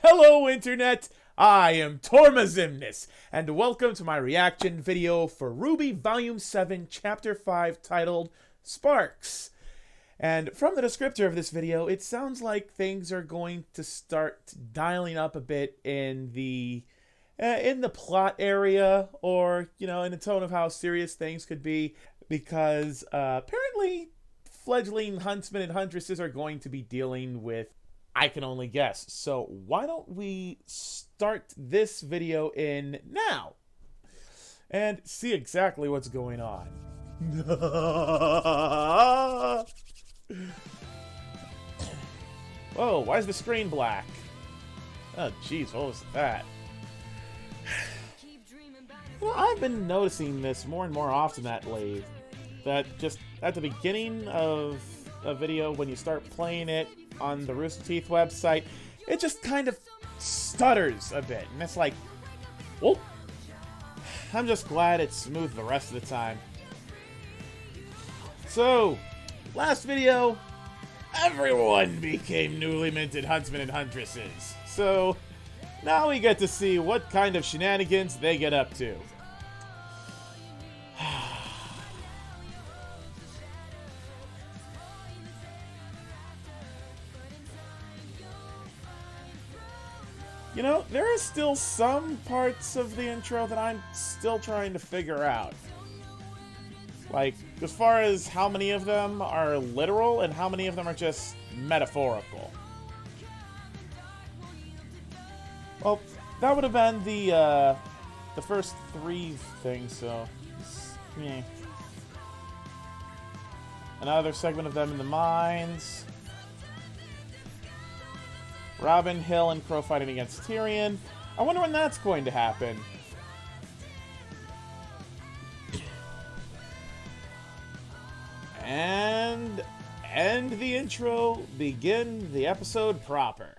Hello Internet, I am Torma Ximnus, and welcome to my reaction video for RWBY Volume 7, Chapter 5, titled Sparks. And from the descriptor of this video, it sounds like things are going to start dialing up a bit in the plot area, or, you know, in the tone of how serious things could be, because apparently fledgling huntsmen and huntresses are going to be dealing with, I can only guess. So why don't we start this video in now and see exactly what's going on. Whoa, why is the screen black? Oh jeez, what was that? Well, I've been noticing this more and more often lately. That just at the beginning of a video, when you start playing it on the Rooster Teeth website, it just kind of stutters a bit. And it's like, whoop. I'm just glad it's smooth the rest of the time. So, last video, everyone became newly minted huntsmen and huntresses. So, now we get to see what kind of shenanigans they get up to. You know, there are still some parts of the intro that I'm still trying to figure out. Like, as far as how many of them are literal and how many of them are just metaphorical. Well, that would have been the first three things, so... yeah. Another segment of them in the mines. Robin, Hill, and Crow fighting against Tyrion. I wonder when that's going to happen. And end the intro, begin the episode proper.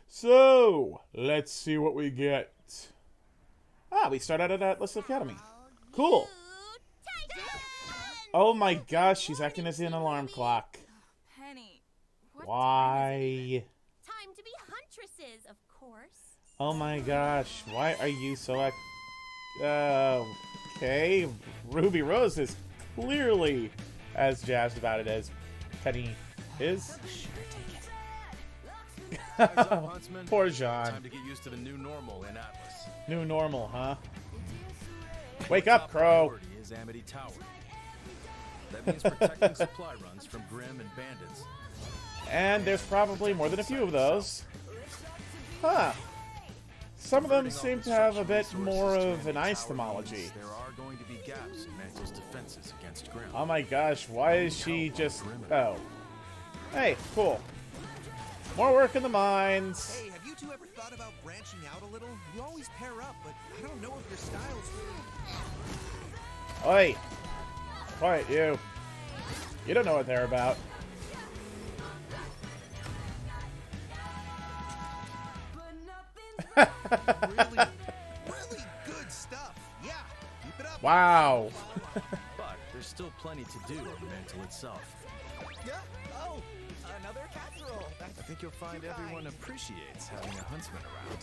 So, let's see what we get. Ah, we start out at Atlas Academy. Cool. Oh my gosh, she's acting as an alarm clock. Why? Time to be huntresses, of course. Oh my gosh, why are you so okay. Ruby Rose is clearly as jazzed about it as Penny is. Poor Jean. Time to get used to the new normal in Atlas. New normal, huh? Wake up, Crow. Is Amity Tower. That means protecting supply runs from Grim and bandits. And there's probably more than a few of those. Huh. Some of them seem to have a bit more of an ice themology. There are going to be gaps in Mantle's defenses against Grim. Oh my gosh, why is she just... oh. Hey, cool. More work in the mines. Hey, have you two ever thought about branching out a little? You always pair up, but I don't know if your styles really... Oi. Quiet, you. You don't know what they're about. really good stuff. Yeah, keep it up. Wow. But there's still plenty to do in Mantle itself. Yeah. Oh, another casserole. I think you'll find everyone appreciates having a huntsman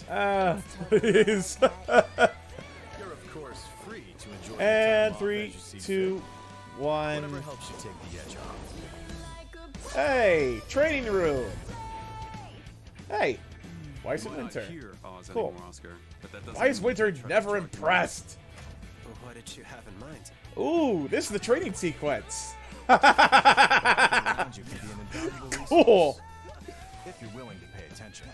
around. Please. You're of course free to enjoy the And time 3, off as you see 2, fit. 1. Whatever helps you take the edge off. Hey, training room. Hey, why is it Winter? Cool. Why is Winter never impressed? What did you have in mind? Ooh, this is the training sequence. You can be an invaluable resource Cool. if you're willing to pay attention.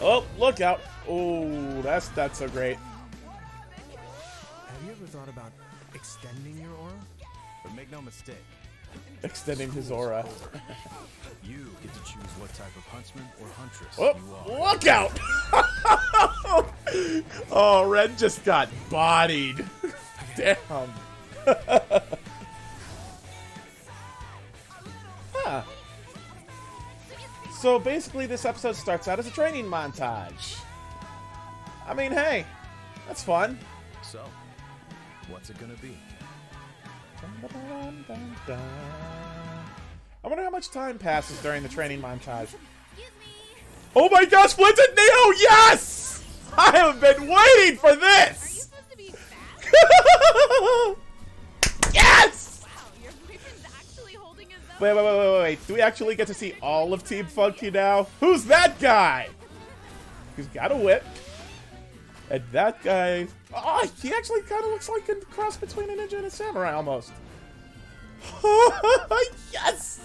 Oh, look out. Ooh, that's not so great. Have you ever thought about extending your aura? But make no mistake, Extending his aura. you get to choose what type of huntsman or huntress Oh, you are. look out! Oh, Red just got bodied. Damn. Huh. So basically this episode starts out as a training montage. I mean, hey, that's fun. So, what's it gonna be? I wonder how much time passes during the training montage. Excuse me. Oh my gosh, Flint and Neo, yes! I have been waiting for Are you this! supposed to be fast? Yes! Wow, your boyfriend's actually holding his own. Wait. Do we actually get to see all of Team Funky now? Who's that guy? He's got a whip. And that guy... Oh, he actually kind of looks like a cross between a ninja and a samurai, almost. Yes!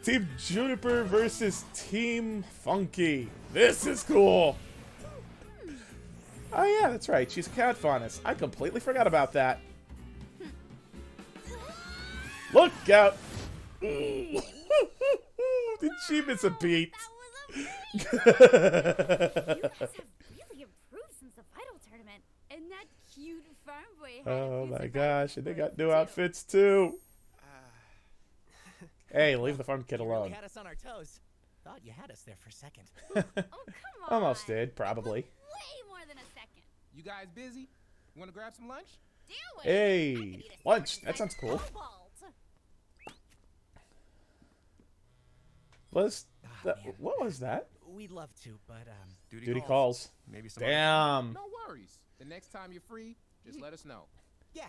Team Juniper versus Team Funky. This is cool. Oh yeah, that's right. She's a cat faunus. I completely forgot about that. Look out! Did she miss a beat? That was amazing. You guys have really improved since the final tournament. And that cute farm boy had Oh a few my surprise gosh, and they got new too. outfits too. Hey, leave the farm kid You really alone. had us on our toes. Thought you had us there for a second. Oh, come on. Almost did, probably. Way more than a second. You guys busy? Want to grab some lunch? Do it. I Hey, could eat a lunch. sandwich That sounds cool. cobalt. What was that? We'd love to, but Duty calls. Maybe some. Damn. No worries. The next time you're free, just let us know. yeah.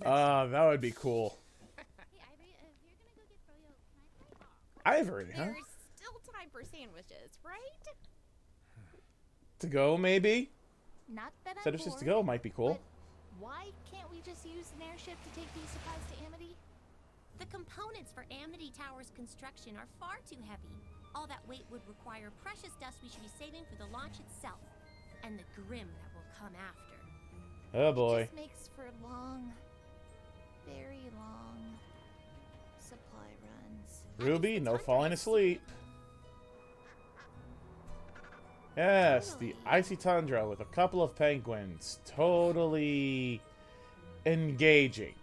That would be cool. Hey, Ivory, if you're gonna go get Froyo, can I play? Ivory, huh? There's still time for sandwiches, right? To go, maybe? Not that I'm Sandwiches to bored, go might be cool. but why can't we just use an airship to take these supplies to Amity? The components for Amity Tower's construction are far too heavy. All that weight would require precious dust we should be saving for the launch itself, and the grim that will come after. Oh It boy. just makes for long, very long supply runs. Ruby, no falling asleep. Yes, the icy tundra with a couple of penguins. Totally engaging.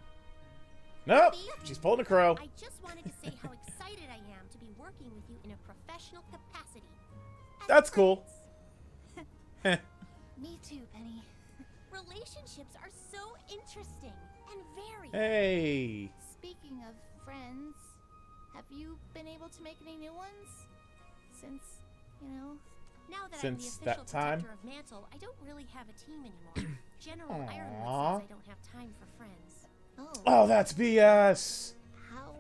Nope, she's pulling a crow. I just wanted to say how excited I am to be working with you in a professional capacity. As That's cool. friends. Me too, Penny. Relationships are so interesting and varied. Hey. Speaking of friends, have you been able to make any new ones? Since, now that I'm the Since official that time? protector of Mantle, I don't really have a team anymore. General Ironwood Aw. says I don't have time for friends. Oh, that's BS. How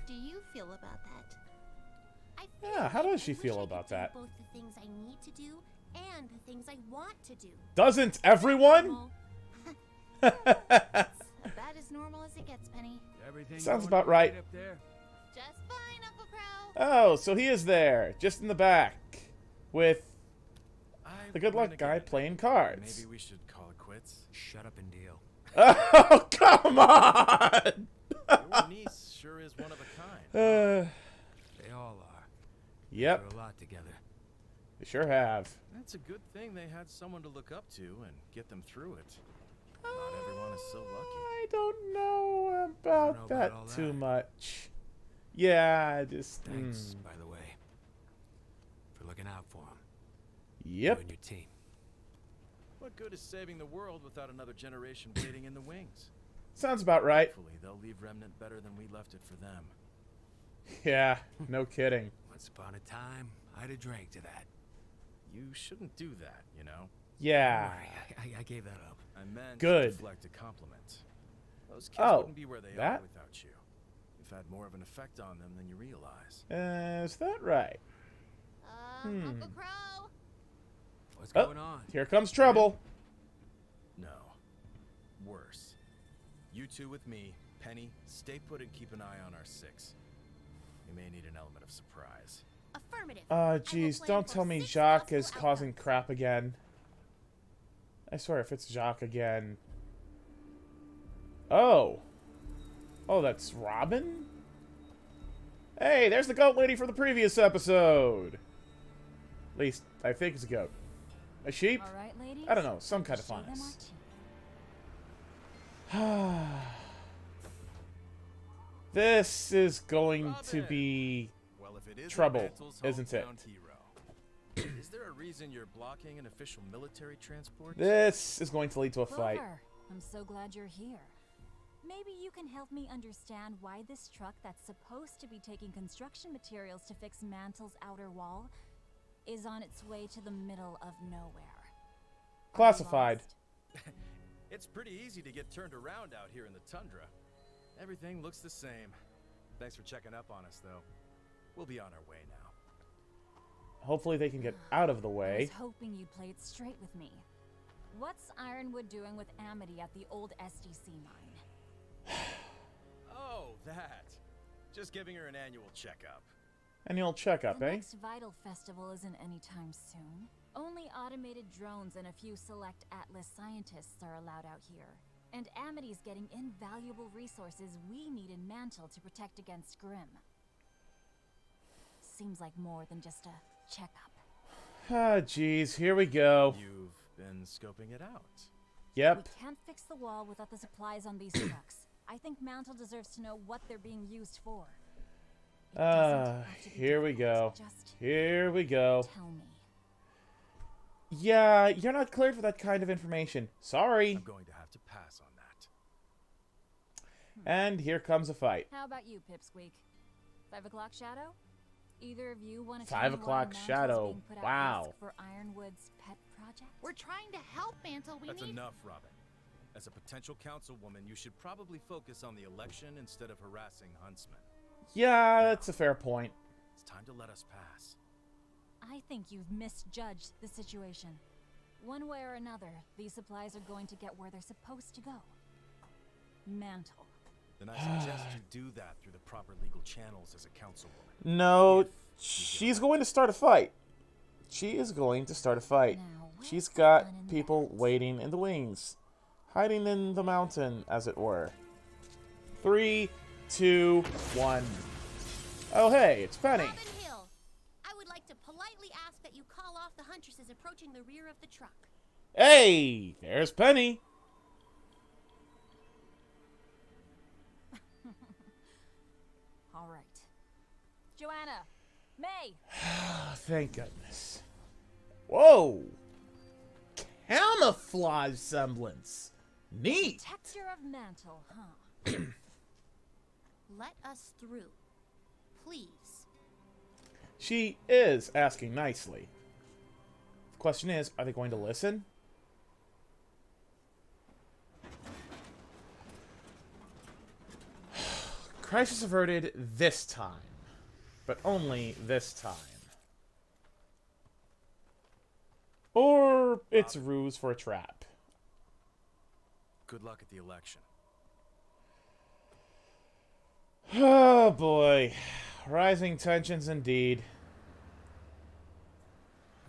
do you feel about that? I Yeah, how does she feel about that? Both the things I need to do and the things I want to do. Doesn't everyone? About as normal as it gets, Penny. Everything Sounds going about all right. up there? Just fine, Uncle Crow. Oh, so he is there, just in the back, with I the good luck guy renegade. playing cards. Maybe we should call it quits. Shut up and deal. Oh, come on! Your niece sure is one of a kind. They all are. Yep, They're a lot together. they sure have. That's a good thing they had someone to look up to and get them through it. Not everyone is so lucky. I don't know about all that too that. much. Yeah, I just... Thanks, by the way, for looking out for them. Yep. You and your team. What good is saving the world without another generation waiting in the wings? Sounds about right. Hopefully they'll leave Remnant better than we left it for them. Yeah, no kidding. Once upon a time, I'd have drank to that. You shouldn't do that, you know? Yeah. Sorry, I gave that up. I meant Good. to deflect a compliment. Those kids Oh, wouldn't be where they that? are without you. You've had more of an effect on them than you realize. Is that right? Uncle Crow. What's Oh. going on? Here comes trouble. No. Worse. You two with me. Penny, stay put and keep an eye on our six. We may need an element of surprise. Affirmative. Jeez, don't tell me Jacques is causing crap again. I swear, if it's Jacques again... Oh. Oh, that's Robin? Hey, there's the goat lady from the previous episode. At least, I think it's a goat. A sheep? All right, ladies. I don't know, some kind of Show them our fungus. team. This is going to be Well, if it is trouble, isn't it? Is there a reason you're blocking an official military transport? This is going to lead to a fight. Clover, I'm so glad you're here. Maybe you can help me understand why this truck that's supposed to be taking construction materials to fix Mantle's outer wall is on its way to the middle of nowhere. Classified. It's pretty easy to get turned around out here in the tundra. Everything looks the same. Thanks for checking up on us, though. We'll be on our way now. Hopefully they can get out of the I way. was hoping you'd play it straight with me. What's Ironwood doing with Amity at the old SDC mine? Oh, that. Just giving her an annual checkup. Annual checkup, The eh? next Vital Festival isn't anytime soon. Only automated drones and a few select Atlas scientists are allowed out here. And Amity's getting invaluable resources we need in Mantle to protect against Grimm. Seems like more than just a checkup. Ah, jeez, here we go. You've been scoping it out. Yep. We can't fix the wall without the supplies on these trucks. I think Mantle deserves to know what they're being used for. It doesn't have to be Here we go. difficult, just Here we go. tell me. Yeah, you're not cleared for that kind of information. Sorry. I'm going to have to pass on that. And here comes a fight. How about you, Pipsqueak? 5 o'clock shadow? Either of you want to 5 tell me why o'clock Mantle's shadow. being put at Wow. risk for Ironwood's pet project? We're trying to help Mantle. We That's need. enough, Robin. As a potential councilwoman, you should probably focus on the election instead of harassing Huntsman. Yeah, that's a fair point. It's time to let us pass. I think you've misjudged the situation. One way or another, these supplies are going to get where they're supposed to go. Mantle. Then I suggest you do that through the proper legal channels as a councilwoman. No, she's going to start a fight. She is going to start a fight. Now, where's She's the got fun in people that? waiting in the wings. Hiding in the mountain, as it were. 3, 2, 1. Oh, hey, it's Penny. Robin Hill, I would like to politely ask that you call off the huntresses approaching the rear of the truck. Hey, there's Penny. All right. Joanna! May! Oh, thank goodness. Whoa! Camouflage semblance. Neat. Protector of Mantle, huh? Let us through. Please. She is asking nicely. The question is, are they going to listen? Crisis averted this time. But only this time. Or it's a ruse for a trap. Good luck at the election. Oh boy. Rising tensions indeed.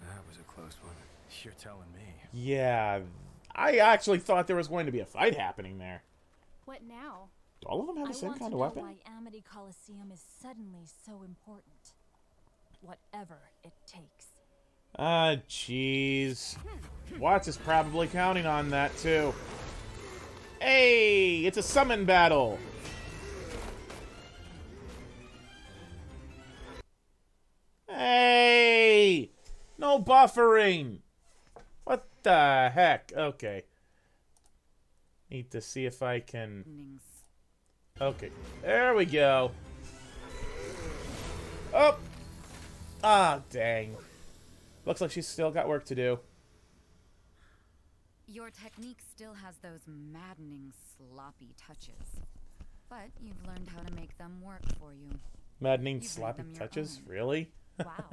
That was a close one. You're telling me. Yeah, I actually thought there was going to be a fight happening there. What now? Do all of them have I the same want kind to of know weapon? why Amity Coliseum is suddenly so important. Whatever it takes. Ah, jeez. Watts is probably counting on that, too. Hey, it's a summon battle. Hey, no buffering. What the heck? Okay. Need to see if I can... Okay, there we go. Oh! Ah, dang. Looks like she's still got work to do. Your technique still has those maddening, sloppy touches. But you've learned how to make them work for you. Maddening You've made sloppy them your touches? own. Really? Wow.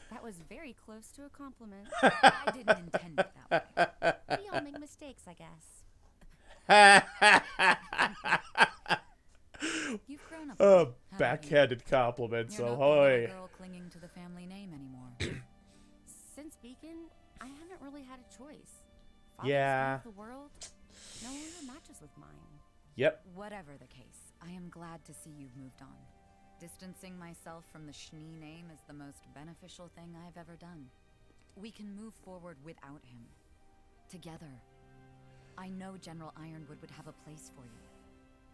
That was very close to a compliment. I didn't intend it that way. We all make mistakes, I guess. You've grown up. Oh, haven't you? backhanded compliments, You're not the ahoy. little girl clinging to the family name anymore. Since Beacon, I haven't really had a choice. Father's Yeah. view of the world no longer matches with mine. Yep. Whatever the case, I am glad to see you've moved on. Distancing myself from the Schnee name is the most beneficial thing I've ever done. We can move forward without him. Together. I know General Ironwood would have a place for you.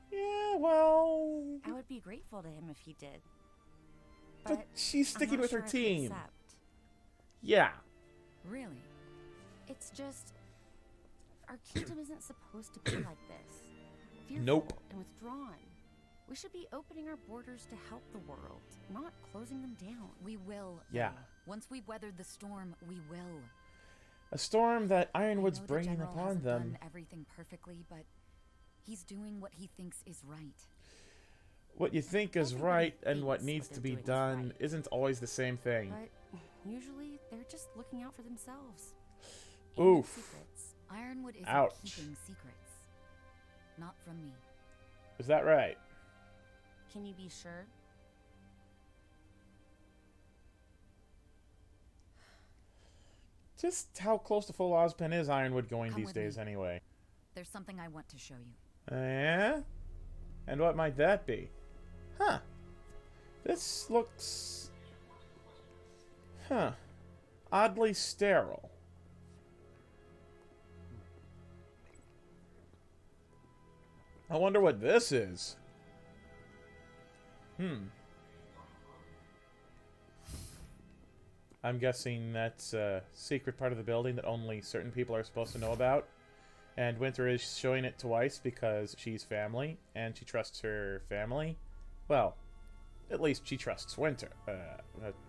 Yeah, well... I would be grateful to him if he did. But she's I'm sticking not with sure her I could team. accept. Yeah. Really? It's just our kingdom isn't supposed to be like this. Fearful Nope. and withdrawn. We should be opening our borders to help the world, not closing them down. We will. Yeah. Once we've weathered the storm, we will. A storm that Ironwood's I know the bringing General upon hasn't them. done everything perfectly, but he's doing what he thinks is right. What you think is right and what thinks needs what to they're be doing is done right. isn't always the same thing. But usually, they're just looking out for themselves. Oof. Secrets. Ironwood isn't Ouch. keeping secrets. Not from me. Is that right? Can you be sure? Just how close to full Ozpin is Ironwood going Come these with days me. anyway? There's something I want to show you. Yeah? And what might that be? Huh. This looks... Huh. Oddly sterile. I wonder what this is. I'm guessing that's a secret part of the building that only certain people are supposed to know about. And Winter is showing it twice because she's family, and she trusts her family. Well, at least she trusts Winter.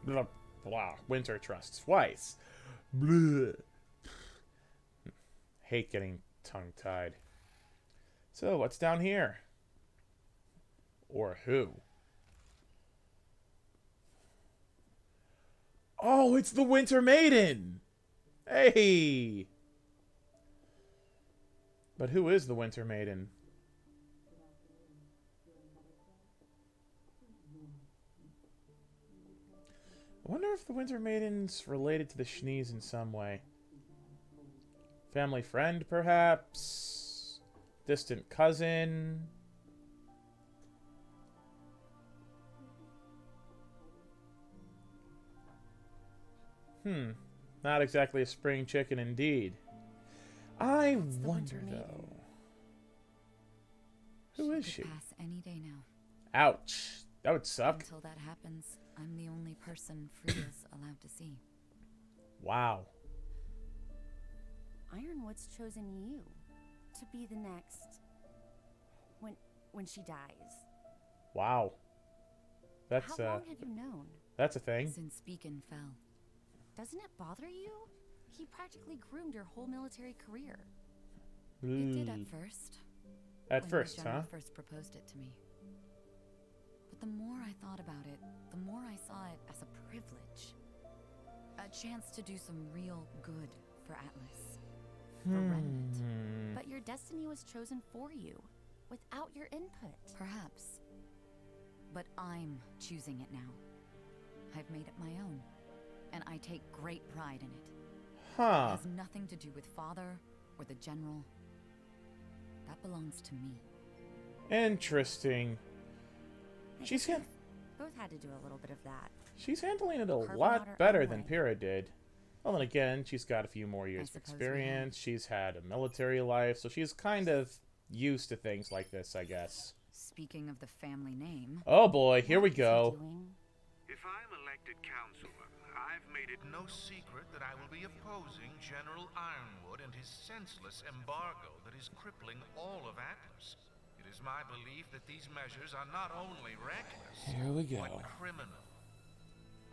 Blah. Winter trusts twice. Blah. Hate getting tongue-tied. So, what's down here? Or who? Oh, it's the Winter Maiden! Hey! But who is the Winter Maiden? I wonder if the Winter Maiden's related to the Shnees in some way. Family friend, perhaps? Distant cousin? Not exactly a spring chicken indeed. I wonder, though. Who is she? Pass any day now. Ouch. That would suck. Until that happens, I'm the only person Frida's allowed to see. Wow. Ironwood's chosen you to be the next when she dies. Wow. That's How long have you known? that's a thing. Since Beacon fell. Doesn't it bother you? He practically groomed your whole military career. It did at first. At when first, the huh? General first proposed it to me. But the more I thought about it, the more I saw it as a privilege. A chance to do some real good for Atlas. For Remnant. But your destiny was chosen for you, without your input. Perhaps. But I'm choosing it now. I've made it my own. And I take great pride in it. It Huh. has nothing to do with Father or the General. That belongs to me. Interesting. I She's guess hand- we both had to do a little bit of that. She's handling it a Carving out lot her better own than way. Pyrrha did. Well, then again, she's got a few more years of suppose we have. experience. She's had a military life, so she's kind of used to things like this, I guess. Speaking of the family name, Oh boy, here we What is he go. doing? If I'm elected councilman, I've made it no secret that I will be opposing General Ironwood and his senseless embargo that is crippling all of Atlas. It is my belief that these measures are not only reckless, Here we go. but criminal.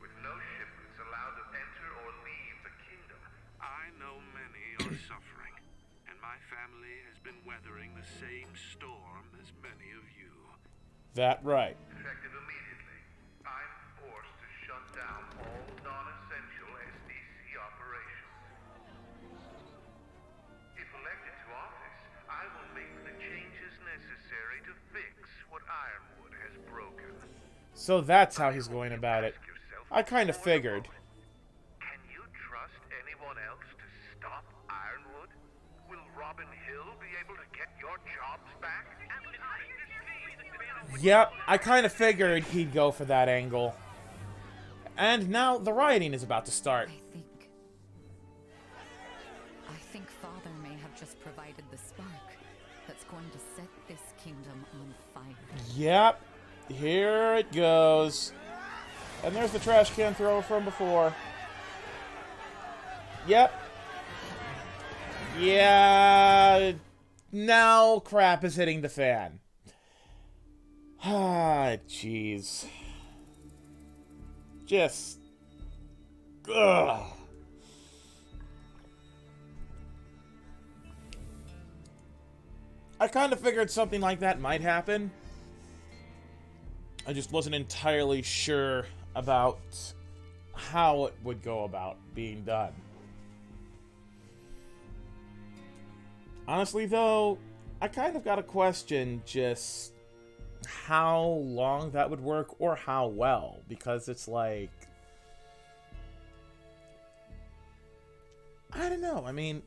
With no shipments allowed to enter or leave the kingdom, I know many are suffering, and my family has been weathering the same storm as many of you. That right. Effective immediately, I'm forced to shut down all non-essential SDC operations. If elected to office, I will make the changes necessary to fix what Ironwood has broken. So that's how he's going about it. Ask yourself I kind of for a figured. moment, can you trust anyone else to stop Ironwood? Will Robin Hill be able to get your jobs back? Yep, I kind of figured he'd go for that angle. And now the rioting is about to start. I think Father may have just provided the spark that's going to set this kingdom on fire. Yep, here it goes. And there's the trash can thrower from before. Yep. Yeah, now crap is hitting the fan. Ah, jeez. Just... ugh. I kind of figured something like that might happen. I just wasn't entirely sure about how it would go about being done. Honestly, though, I kind of got a question just how long that would work or how well, because it's like... I don't know. I mean,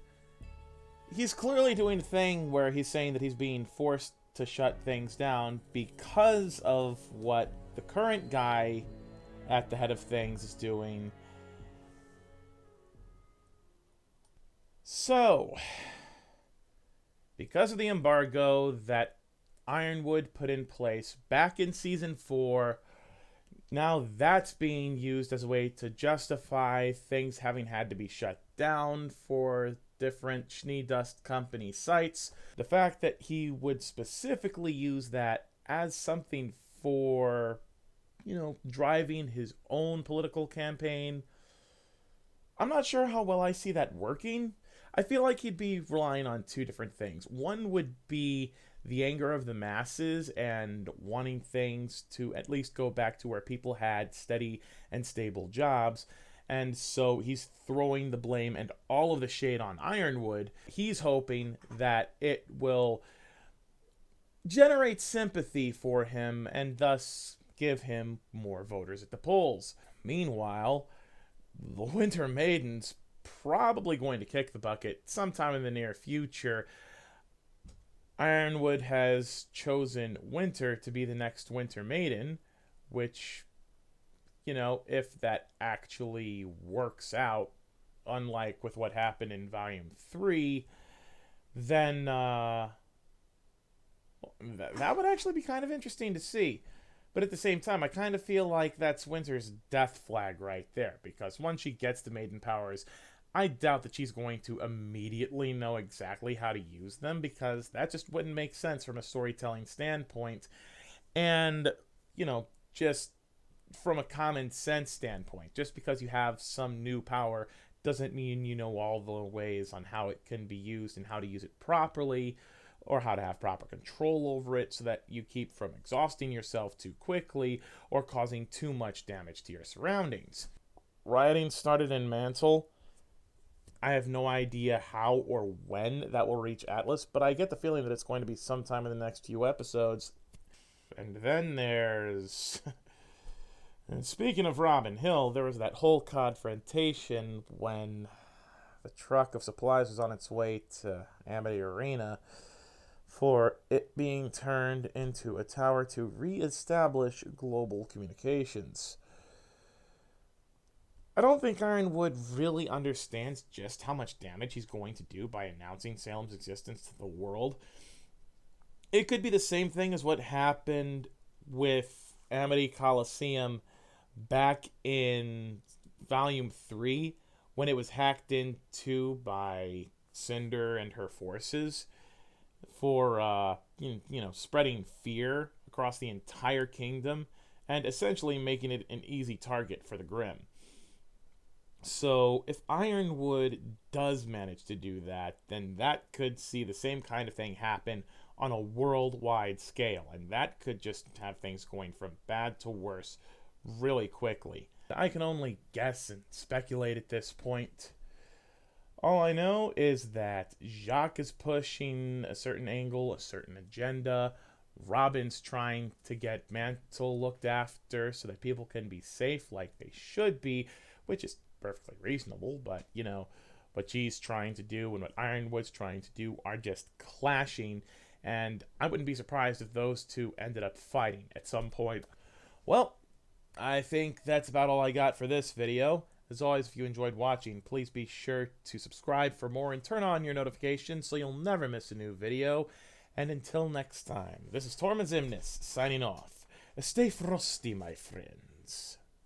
he's clearly doing a thing where he's saying that he's being forced to shut things down because of what the current guy at the head of things is doing. So, because of the embargo that Ironwood put in place back in Season 4, now that's being used as a way to justify things having had to be shut down for different Schnee Dust Company sites. The fact that he would specifically use that as something for, you know, driving his own political campaign, I'm not sure how well I see that working. I feel like he'd be relying on two different things. One would be the anger of the masses and wanting things to at least go back to where people had steady and stable jobs. And so he's throwing the blame and all of the shade on Ironwood. He's hoping that it will generate sympathy for him and thus give him more voters at the polls. Meanwhile, the Winter Maiden's probably going to kick the bucket sometime in the near future. Ironwood has chosen Winter to be the next Winter Maiden, which, you know, if that actually works out, unlike with what happened in Volume 3, then that would actually be kind of interesting to see. But at the same time, I kind of feel like that's Winter's death flag right there, because once she gets the Maiden powers, I doubt that she's going to immediately know exactly how to use them, because that just wouldn't make sense from a storytelling standpoint. And, you know, just from a common sense standpoint, just because you have some new power doesn't mean you know all the ways on how it can be used and how to use it properly, or how to have proper control over it so that you keep from exhausting yourself too quickly or causing too much damage to your surroundings. Rioting started in Mantle. I have no idea how or when that will reach Atlas, but I get the feeling that it's going to be sometime in the next few episodes. And then there's... And speaking of Robin Hill, there was that whole confrontation when the truck of supplies was on its way to Amity Arena for it being turned into a tower to re-establish global communications. I don't think Ironwood really understands just how much damage he's going to do by announcing Salem's existence to the world. It could be the same thing as what happened with Amity Coliseum back in Volume 3, when it was hacked into by Cinder and her forces for, spreading fear across the entire kingdom and essentially making it an easy target for the Grimm. So if Ironwood does manage to do that, then that could see the same kind of thing happen on a worldwide scale, and that could just have things going from bad to worse really quickly. I can only guess and speculate at this point. All I know is that Jacques is pushing a certain angle, a certain agenda. Robin's trying to get Mantle looked after so that people can be safe like they should be, which is perfectly reasonable, but, you know, what she's trying to do and what Ironwood's trying to do are just clashing, and I wouldn't be surprised if those two ended up fighting at some point. Well, I think that's about all I got for this video. As always, if you enjoyed watching, please be sure to subscribe for more and turn on your notifications so you'll never miss a new video. And until next time, this is Torma Ximnus signing off. Stay frosty, my friends.